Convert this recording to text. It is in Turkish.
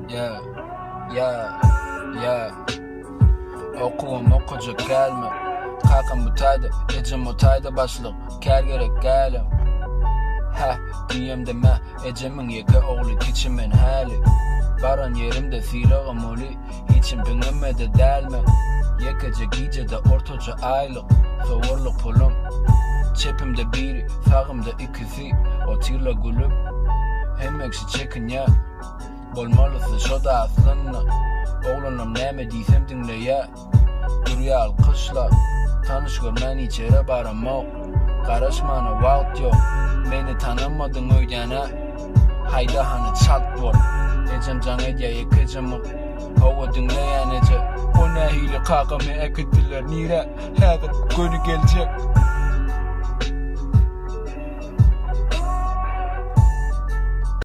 Yeah, yeah, yeah. Okuğum okuyacak gelme. Kalkın bu tayda, ecem o tayda başlık. Kel gerek gelem. Ha, diyem deme, ecemin yeke oğlu kiçimin hali. Baran yerimde silahım oli, hiçim pingemede delme. Yekece gecede ortaca aylık, soğurluk pulum. Çepimde biri, sağımda ikisi, o tirla gülüp. Hem ekşi çekin ya, bolmalısı şoda aslında. Oğlunum nemediysem dinle ya. Durya alkışla, tanış görmen içeri baramok. Karışmana vaat yok, beni tanımadın öydene. Hayda hani çat bol, ecem can edya yekecemim. Hava dinleyen ece, o ne hile kakame ekittiler nire. Her günü gelecek.